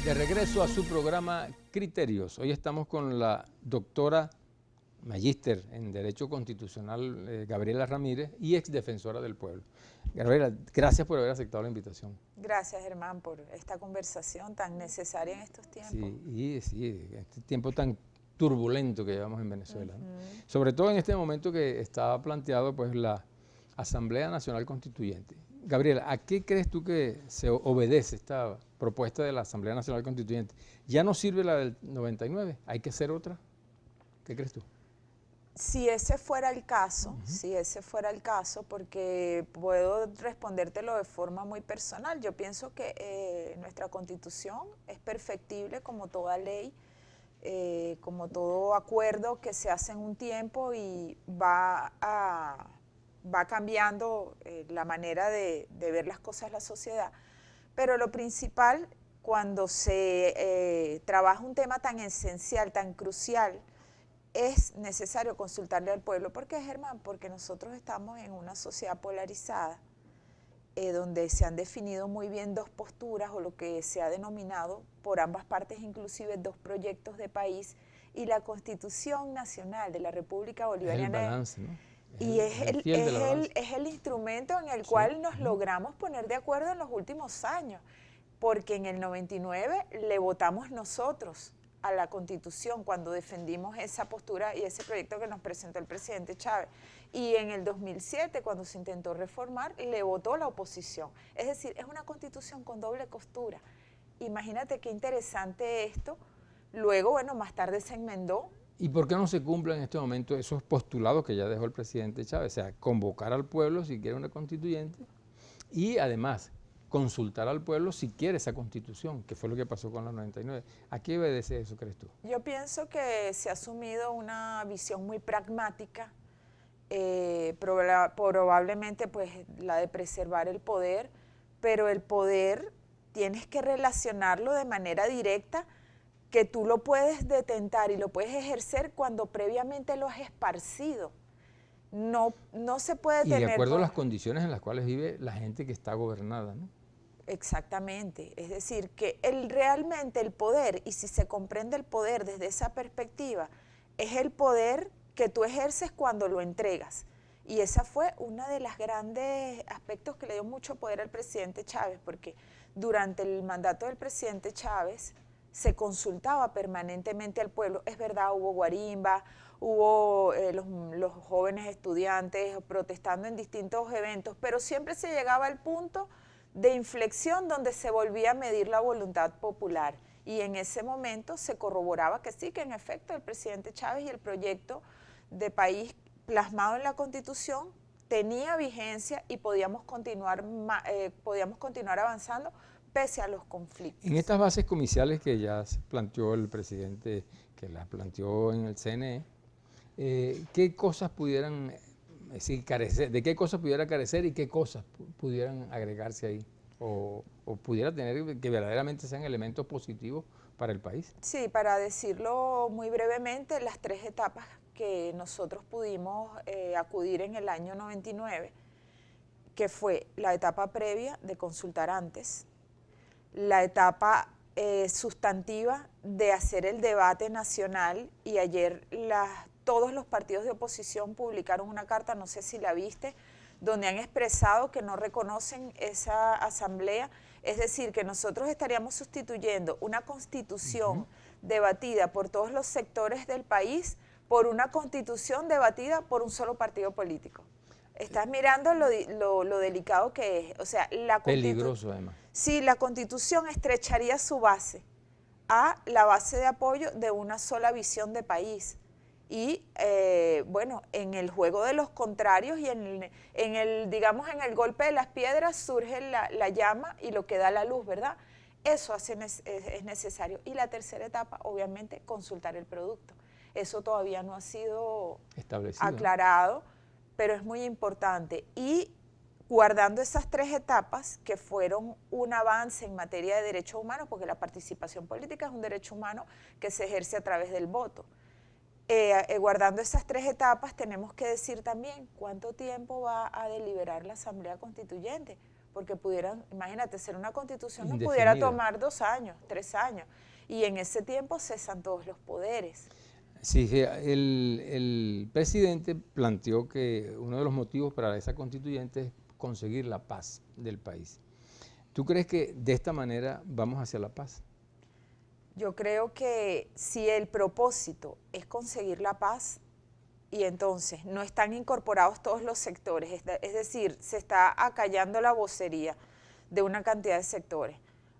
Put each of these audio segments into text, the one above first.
De regreso a su programa Criterios. Hoy estamos con la doctora magíster en Derecho Constitucional Gabriela Ramírez y ex defensora del pueblo. Gabriela, gracias por haber aceptado la invitación. Gracias, Germán, por esta conversación tan necesaria en estos tiempos. Sí, este tiempo tan turbulento que llevamos en Venezuela, ¿no? Sobre todo en este momento que estaba planteado pues la Asamblea Nacional Constituyente. Gabriela, ¿a qué crees tú que se obedece esta propuesta de la Asamblea Nacional Constituyente? ¿Ya no sirve la del 99? ¿Hay que hacer otra? ¿Qué crees tú? Si ese fuera el caso, porque puedo respondértelo de forma muy personal, yo pienso que nuestra Constitución es perfectible como toda ley, como todo acuerdo que se hace en un tiempo y va cambiando la manera de ver las cosas en la sociedad. Pero lo principal, cuando se trabaja un tema tan esencial, tan crucial, es necesario consultarle al pueblo. ¿Por qué, Germán? Porque nosotros estamos en una sociedad polarizada, donde se han definido muy bien dos posturas, o lo que se ha denominado por ambas partes inclusive dos proyectos de país, y la Constitución Nacional de la República Bolivariana Es el balance, ¿no? Y es el instrumento en el cual nos logramos poner de acuerdo en los últimos años, porque en el 99 le votamos nosotros a la Constitución cuando defendimos esa postura y ese proyecto que nos presentó el presidente Chávez. Y en el 2007, cuando se intentó reformar, le votó la oposición. Es decir, es una Constitución con doble costura. Imagínate qué interesante esto. Luego, bueno, más tarde se enmendó. ¿Y por qué no se cumplen en este momento esos postulados que ya dejó el presidente Chávez? O sea, convocar al pueblo si quiere una constituyente y además consultar al pueblo si quiere esa constitución, que fue lo que pasó con la 99. ¿A qué obedece eso, crees tú? Yo pienso que se ha asumido una visión muy pragmática, probablemente pues la de preservar el poder, pero el poder tienes que relacionarlo de manera directa, que tú lo puedes detentar y lo puedes ejercer cuando previamente lo has esparcido. No se puede tener... Y de acuerdo a las condiciones en las cuales vive la gente que está gobernada, ¿no? Exactamente, es decir, que realmente el poder, y si se comprende el poder desde esa perspectiva, es el poder que tú ejerces cuando lo entregas. Y esa fue una de las grandes aspectos que le dio mucho poder al presidente Chávez, porque durante el mandato del presidente Chávez se consultaba permanentemente al pueblo. Es verdad, hubo guarimba, hubo los jóvenes estudiantes protestando en distintos eventos, pero siempre se llegaba al punto de inflexión donde se volvía a medir la voluntad popular. Y en ese momento se corroboraba que sí, que en efecto el presidente Chávez y el proyecto de país plasmado en la Constitución tenía vigencia y podíamos continuar avanzando pese a los conflictos. En estas bases comiciales que ya planteó el presidente, que las planteó en el CNE, ¿qué cosas pudieran carecer, de qué cosas pudiera carecer y qué cosas pudieran agregarse ahí? O pudiera tener que verdaderamente sean elementos positivos para el país? Sí, para decirlo muy brevemente, las tres etapas que nosotros pudimos acudir en el año 99, que fue la etapa previa de consultar antes, la etapa sustantiva de hacer el debate nacional, y ayer todos los partidos de oposición publicaron una carta, no sé si la viste, donde han expresado que no reconocen esa asamblea, es decir, que nosotros estaríamos sustituyendo una constitución debatida por todos los sectores del país por una constitución debatida por un solo partido político. Estás mirando lo delicado que es. O sea, peligroso además. Sí, la Constitución estrecharía su base a la base de apoyo de una sola visión de país. Y bueno, en el juego de los contrarios y digamos, en el golpe de las piedras surge la llama y lo que da la luz, ¿verdad? Eso es necesario. Y la tercera etapa, obviamente, consultar el producto. Eso todavía no ha sido aclarado, pero es muy importante. Y guardando esas tres etapas, que fueron un avance en materia de derechos humanos, porque la participación política es un derecho humano que se ejerce a través del voto. guardando esas 3 etapas, tenemos que decir también cuánto tiempo va a deliberar la Asamblea Constituyente, porque pudieran, imagínate, ser una constitución no pudiera tomar 2 años, 3 años, y en ese tiempo cesan todos los poderes. Sí, el presidente planteó que uno de los motivos para esa constituyente es conseguir la paz del país. ¿Tú crees que de esta manera vamos hacia la paz? Yo creo que si el propósito es conseguir la paz y entonces no están incorporados todos los sectores, es decir, se está acallando la vocería de una cantidad de sectores.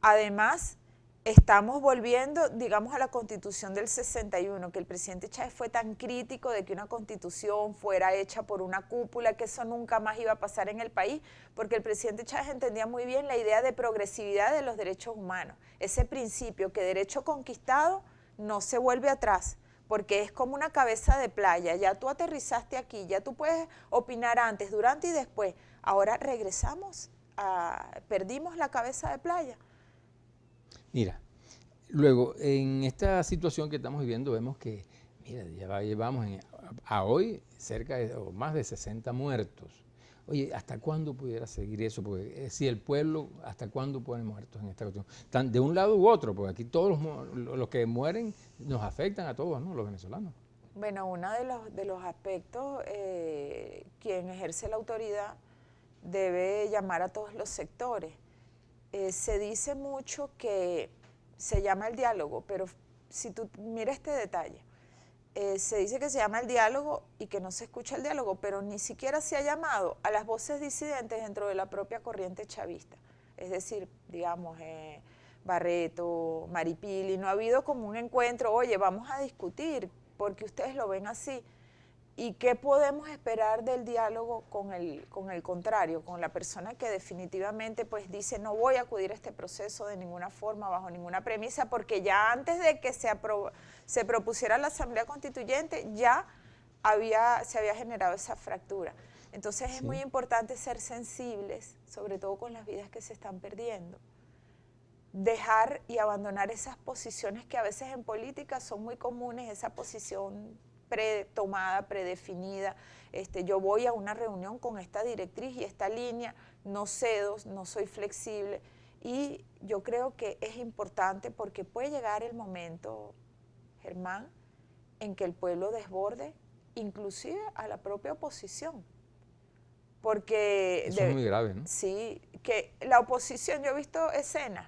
Además, estamos volviendo, digamos, a la Constitución del 61, que el presidente Chávez fue tan crítico de que una Constitución fuera hecha por una cúpula, que eso nunca más iba a pasar en el país, porque el presidente Chávez entendía muy bien la idea de progresividad de los derechos humanos, ese principio que derecho conquistado no se vuelve atrás, porque es como una cabeza de playa, ya tú aterrizaste aquí, ya tú puedes opinar antes, durante y después, ahora regresamos, perdimos la cabeza de playa. Mira, luego en esta situación que estamos viviendo vemos que, mira, ya llevamos a hoy cerca de o más de 60 muertos. Oye, ¿hasta cuándo pudiera seguir eso? Porque si el pueblo, ¿hasta cuándo ponen muertos en esta cuestión? De un lado u otro, porque aquí todos los que mueren nos afectan a todos, ¿no? Los venezolanos. Bueno, uno de los aspectos, quien ejerce la autoridad debe llamar a todos los sectores. Se dice mucho que se llama el diálogo, pero si tú miras este detalle, se dice que se llama el diálogo y que no se escucha el diálogo, pero ni siquiera se ha llamado a las voces disidentes dentro de la propia corriente chavista. Es decir, digamos, Barreto, Maripili, no ha habido como un encuentro, oye, vamos a discutir, porque ustedes lo ven así. ¿Y qué podemos esperar del diálogo con el contrario, con la persona que definitivamente pues dice no voy a acudir a este proceso de ninguna forma, bajo ninguna premisa, porque ya antes de que se propusiera la Asamblea Constituyente ya se había generado esa fractura? Entonces es muy importante ser sensibles, sobre todo con las vidas que se están perdiendo. Dejar y abandonar esas posiciones que a veces en política son muy comunes, esa posición pretomada, predefinida, yo voy a una reunión con esta directriz y esta línea, no cedo, no soy flexible, y yo creo que es importante porque puede llegar el momento, Germán, en que el pueblo desborde inclusive a la propia oposición, porque… Eso es muy grave, ¿no? Sí, que la oposición, yo he visto escenas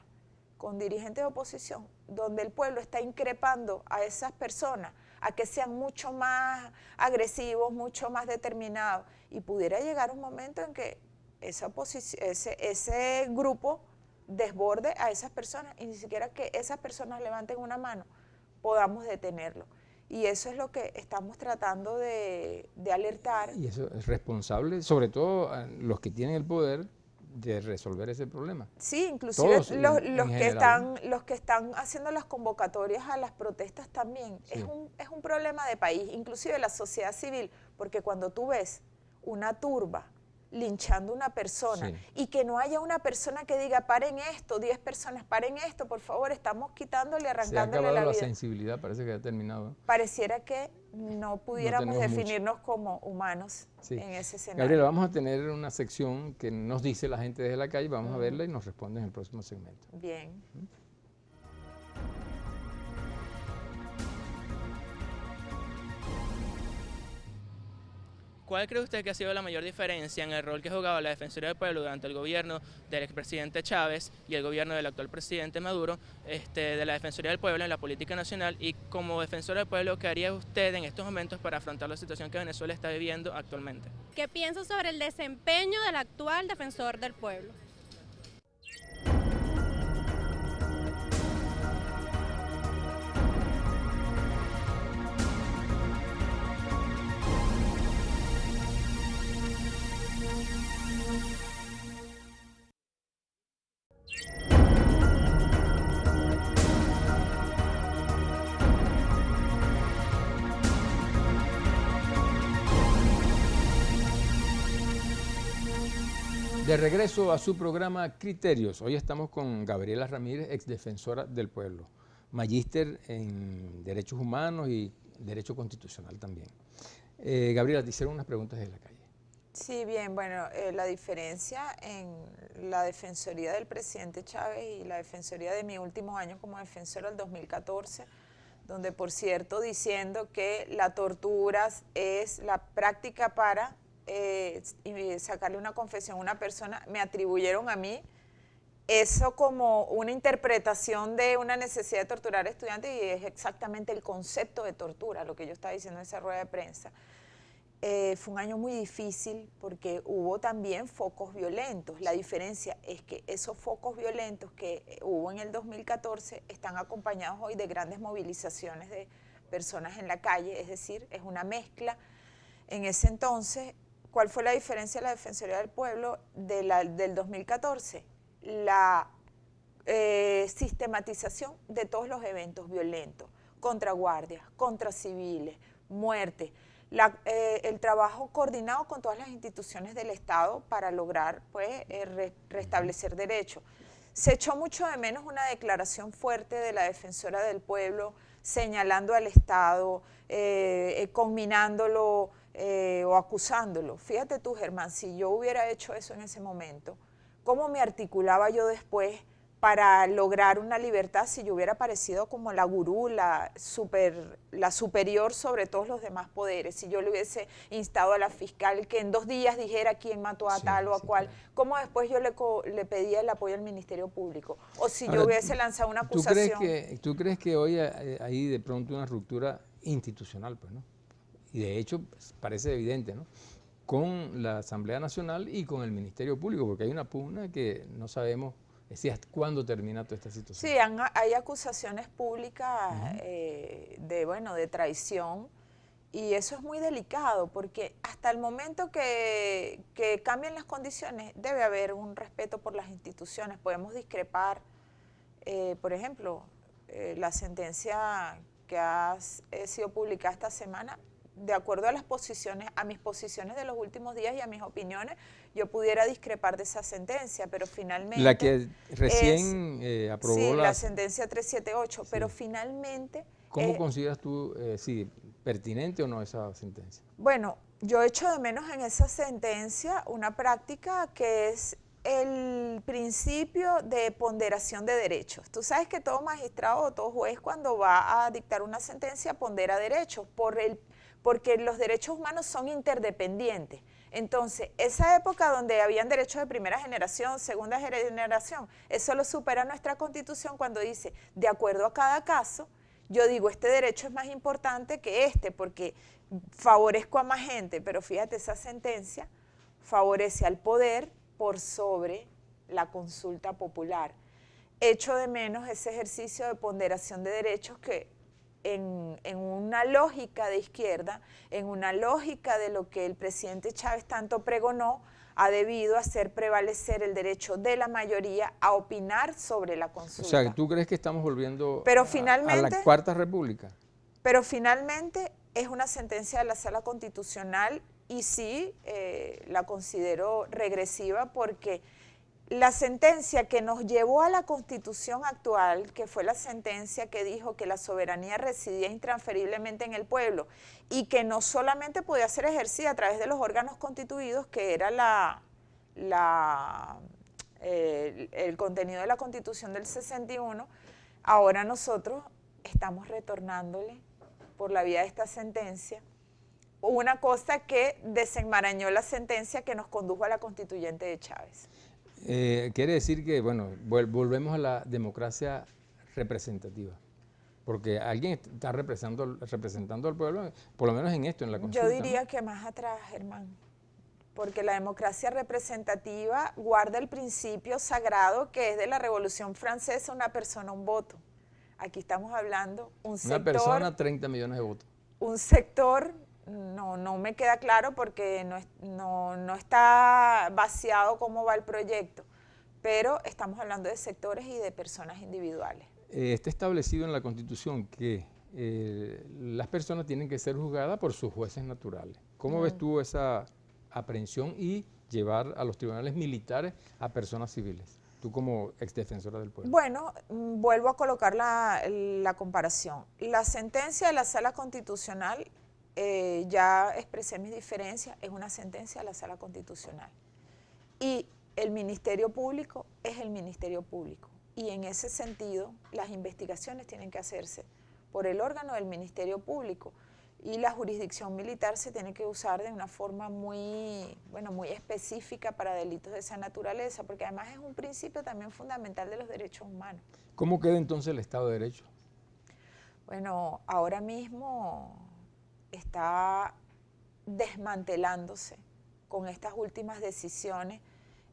con dirigentes de oposición donde el pueblo está increpando a esas personas a que sean mucho más agresivos, mucho más determinados, y pudiera llegar un momento en que ese grupo desborde a esas personas y ni siquiera que esas personas levanten una mano podamos detenerlo. Y eso es lo que estamos tratando de alertar. Y eso es responsable, sobre todo a los que tienen el poder, de resolver ese problema. Sí, inclusive los que están haciendo las convocatorias a las protestas también. Sí. Es un problema de país, inclusive la sociedad civil, porque cuando tú ves una turba linchando a una persona y que no haya una persona que diga paren esto, 10 personas, paren esto, por favor, estamos quitándole, arrancándole la vida. La sensibilidad, parece que ha terminado. Pareciera que no pudiéramos definirnos como humanos en ese escenario. Gabriela, vamos a tener una sección que nos dice la gente desde la calle, vamos a verla y nos responde en el próximo segmento. Bien. ¿Cuál cree usted que ha sido la mayor diferencia en el rol que ha jugado la Defensoría del Pueblo durante el gobierno del expresidente Chávez y el gobierno del actual presidente Maduro, de la Defensoría del Pueblo en la política nacional? Y como defensora del pueblo, ¿qué haría usted en estos momentos para afrontar la situación que Venezuela está viviendo actualmente? ¿Qué pienso sobre el desempeño del actual defensor del pueblo? De regreso a su programa Criterios, hoy estamos con Gabriela Ramírez, exdefensora del pueblo, magíster en Derechos Humanos y derecho constitucional también. Gabriela, te hicieron unas preguntas de la calle. Sí, bien, bueno, la diferencia en la defensoría del presidente Chávez y la defensoría de mi último año como defensora del 2014, donde por cierto diciendo que la tortura es la práctica para sacarle una confesión a una persona, me atribuyeron a mí eso como una interpretación de una necesidad de torturar a estudiantes y es exactamente el concepto de tortura, lo que yo estaba diciendo en esa rueda de prensa. Fue un año muy difícil porque hubo también focos violentos. La diferencia es que esos focos violentos que hubo en el 2014 están acompañados hoy de grandes movilizaciones de personas en la calle, es decir, es una mezcla. En ese entonces, ¿cuál fue la diferencia de la Defensoría del Pueblo del 2014? La sistematización de todos los eventos violentos, contra guardias, contra civiles, muerte. El trabajo coordinado con todas las instituciones del Estado para lograr pues, restablecer derechos. Se echó mucho de menos una declaración fuerte de la Defensora del Pueblo señalando al Estado, conminándolo o acusándolo. Fíjate tú, Germán, si yo hubiera hecho eso en ese momento, ¿cómo me articulaba yo después para lograr una libertad si yo hubiera parecido como la gurú, la superior sobre todos los demás poderes? Si yo le hubiese instado a la fiscal que en 2 días dijera quién mató a tal o a cual, claro. ¿Cómo después yo le pedía el apoyo al Ministerio Público? O si ahora, yo hubiese lanzado una acusación. ¿Tú crees que hoy hay de pronto una ruptura institucional, pues, ¿no? Y de hecho pues, parece evidente, ¿no? Con la Asamblea Nacional y con el Ministerio Público, porque hay una pugna que no sabemos ¿cuándo termina toda esta situación? Sí, hay acusaciones públicas de traición y eso es muy delicado porque hasta el momento que cambien las condiciones debe haber un respeto por las instituciones. Podemos discrepar, por ejemplo, la sentencia que ha sido publicada esta semana, de acuerdo a las posiciones, a mis posiciones de los últimos días y a mis opiniones, yo pudiera discrepar de esa sentencia, pero finalmente... La que recién aprobó sí, la sentencia 378, sí. Pero finalmente... ¿Cómo consideras tú, pertinente o no esa sentencia? Bueno, yo echo de menos en esa sentencia una práctica que es el principio de ponderación de derechos. Tú sabes que todo magistrado o todo juez cuando va a dictar una sentencia pondera derechos porque los derechos humanos son interdependientes. Entonces, esa época donde habían derechos de primera generación, segunda generación, eso lo supera nuestra Constitución cuando dice, de acuerdo a cada caso, yo digo, este derecho es más importante que este, porque favorezco a más gente, pero fíjate, esa sentencia favorece al poder por sobre la consulta popular. Echo de menos ese ejercicio de ponderación de derechos que en una lógica de izquierda, en una lógica de lo que el presidente Chávez tanto pregonó, ha debido hacer prevalecer el derecho de la mayoría a opinar sobre la consulta. O sea, ¿tú crees que estamos volviendo a la Cuarta República? Pero finalmente es una sentencia de la Sala Constitucional y sí la considero regresiva porque la sentencia que nos llevó a la Constitución actual, que fue la sentencia que dijo que la soberanía residía intransferiblemente en el pueblo y que no solamente podía ser ejercida a través de los órganos constituidos, que era el contenido de la Constitución del 61, ahora nosotros estamos retornándole por la vía de esta sentencia una cosa que desenmarañó la sentencia que nos condujo a la constituyente de Chávez. Quiere decir que, bueno, volvemos a la democracia representativa, porque alguien está representando al pueblo, por lo menos en esto, en la consulta. Yo diría, ¿no?, que más atrás, Germán, porque la democracia representativa guarda el principio sagrado que es de la Revolución Francesa, una persona, un voto. Aquí estamos hablando un sector... Una persona, 30 millones de votos. Un sector... No me queda claro porque no está vaciado cómo va el proyecto, pero estamos hablando de sectores y de personas individuales. Está establecido en la Constitución que las personas tienen que ser juzgadas por sus jueces naturales. ¿Cómo ves tú esa aprehensión y llevar a los tribunales militares a personas civiles? tú como exdefensora del pueblo? Bueno, vuelvo a colocar la comparación. La sentencia de la Sala Constitucional, ya expresé mis diferencias, es una sentencia de la Sala Constitucional. Y el Ministerio Público es el Ministerio Público. Y en ese sentido, las investigaciones tienen que hacerse por el órgano del Ministerio Público. Y la jurisdicción militar se tiene que usar de una forma muy específica para delitos de esa naturaleza, porque además es un principio también fundamental de los derechos humanos. ¿Cómo queda entonces el Estado de Derecho? Bueno, ahora mismo está desmantelándose con estas últimas decisiones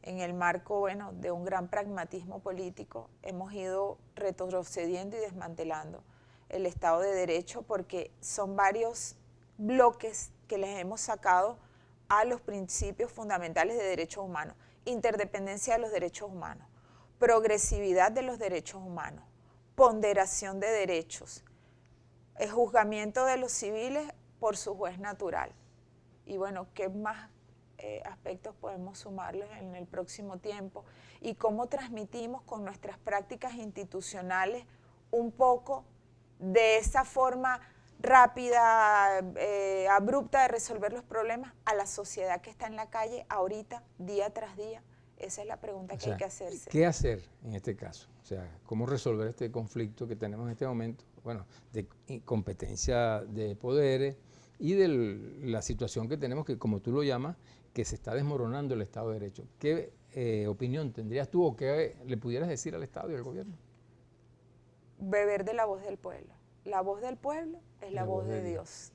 en el marco, de un gran pragmatismo político. Hemos ido retrocediendo y desmantelando el Estado de Derecho porque son varios bloques que les hemos sacado a los principios fundamentales de derechos humanos. Interdependencia de los derechos humanos, progresividad de los derechos humanos, ponderación de derechos, el juzgamiento de los civiles por su juez natural. Y bueno, ¿qué más aspectos podemos sumarles en el próximo tiempo? Y cómo transmitimos con nuestras prácticas institucionales un poco de esa forma rápida, abrupta de resolver los problemas a la sociedad que está en la calle ahorita, día tras día. Esa es la pregunta que hay que hacerse. ¿Qué hacer en este caso? O sea, ¿cómo resolver este conflicto que tenemos en este momento? Bueno, de competencia de poderes y de la situación que tenemos, que como tú lo llamas, que se está desmoronando el Estado de Derecho. ¿Qué opinión tendrías tú o qué le pudieras decir al Estado y al gobierno? Beber de la voz del pueblo. La voz del pueblo es la voz de Dios.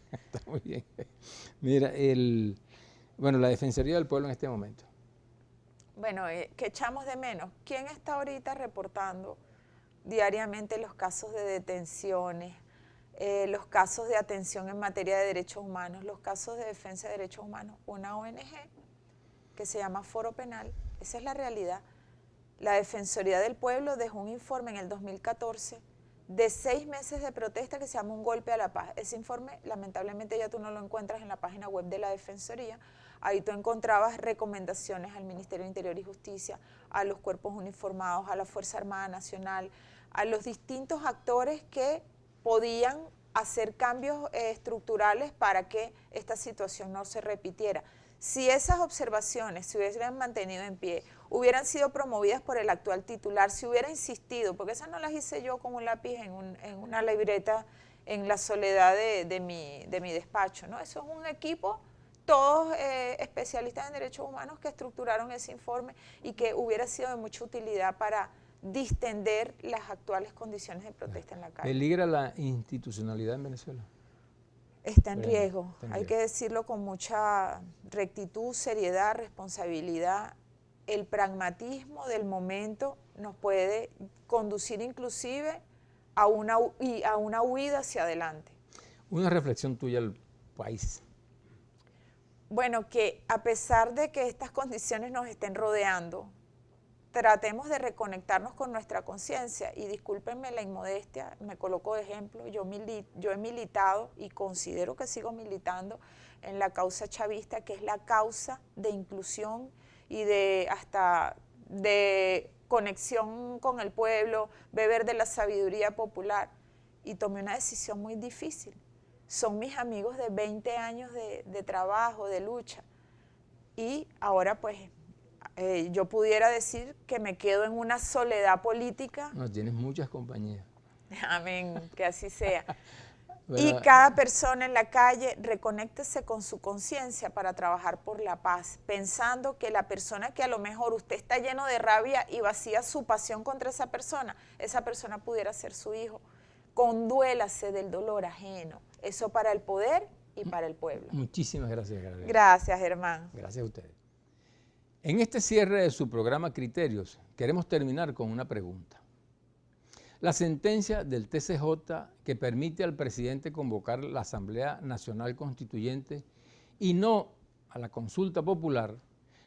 Está muy bien. Mira, la Defensoría del Pueblo en este momento. Bueno, ¿qué echamos de menos? ¿Quién está ahorita reportando diariamente los casos de detenciones, los casos de atención en materia de derechos humanos, los casos de defensa de derechos humanos? Una ONG que se llama Foro Penal. Esa es la realidad. La Defensoría del Pueblo dejó un informe en el 2014 de 6 meses de protesta que se llama Un Golpe a la Paz. Ese informe, lamentablemente, ya tú no lo encuentras en la página web de la Defensoría. Ahí tú encontrabas recomendaciones al Ministerio de Interior y Justicia, a los cuerpos uniformados, a la Fuerza Armada Nacional, a los distintos actores que podían hacer cambios estructurales para que esta situación no se repitiera. Si esas observaciones se hubieran mantenido en pie, hubieran sido promovidas por el actual titular, si hubiera insistido, porque esas no las hice yo con un lápiz en una libreta en la soledad de mi despacho, ¿no? Eso es un equipo, todos especialistas en derechos humanos que estructuraron ese informe y que hubiera sido de mucha utilidad para distender las actuales condiciones de protesta en la calle. ¿Peligra la institucionalidad en Venezuela? Está en riesgo, hay que decirlo con mucha rectitud, seriedad, responsabilidad. El pragmatismo del momento nos puede conducir inclusive a una huida hacia adelante. Una reflexión tuya al país. Bueno, que a pesar de que estas condiciones nos estén rodeando, tratemos de reconectarnos con nuestra conciencia y discúlpenme la inmodestia, me coloco de ejemplo, yo he militado y considero que sigo militando en la causa chavista, que es la causa de inclusión y de conexión con el pueblo, beber de la sabiduría popular, y tomé una decisión muy difícil. Son mis amigos de 20 años de trabajo, de lucha, y ahora pues yo pudiera decir que me quedo en una soledad política. No, tienes muchas compañías. Amén, que así sea. Bueno, y cada persona en la calle reconéctese con su conciencia para trabajar por la paz, pensando que la persona que a lo mejor usted está lleno de rabia y vacía su pasión contra esa persona pudiera ser su hijo. Conduélase del dolor ajeno. Eso para el poder y para el pueblo. Muchísimas gracias, Gabriela. Gracias, Germán. Gracias a ustedes. En este cierre de su programa Criterios, queremos terminar con una pregunta. La sentencia del TCJ que permite al presidente convocar la Asamblea Nacional Constituyente y no a la consulta popular,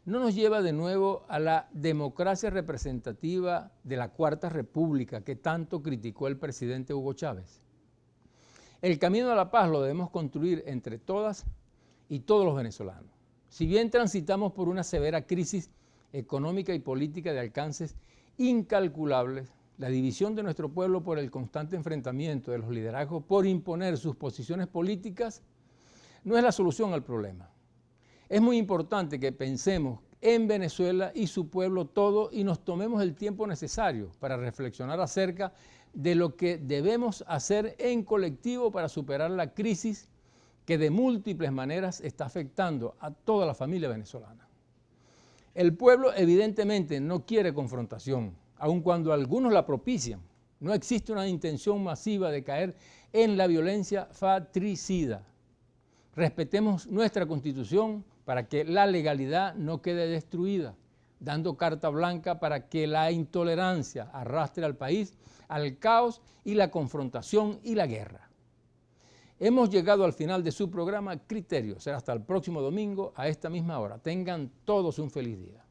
no nos lleva de nuevo a la democracia representativa de la Cuarta República que tanto criticó el presidente Hugo Chávez. El camino a la paz lo debemos construir entre todas y todos los venezolanos. Si bien transitamos por una severa crisis económica y política de alcances incalculables, la división de nuestro pueblo por el constante enfrentamiento de los liderazgos por imponer sus posiciones políticas, no es la solución al problema. Es muy importante que pensemos en Venezuela y su pueblo todo y nos tomemos el tiempo necesario para reflexionar acerca de lo que debemos hacer en colectivo para superar la crisis que de múltiples maneras está afectando a toda la familia venezolana. El pueblo evidentemente no quiere confrontación, aun cuando algunos la propician. No existe una intención masiva de caer en la violencia fratricida. Respetemos nuestra Constitución para que la legalidad no quede destruida, dando carta blanca para que la intolerancia arrastre al país al caos y la confrontación y la guerra. Hemos llegado al final de su programa Criterio. Será hasta el próximo domingo a esta misma hora. Tengan todos un feliz día.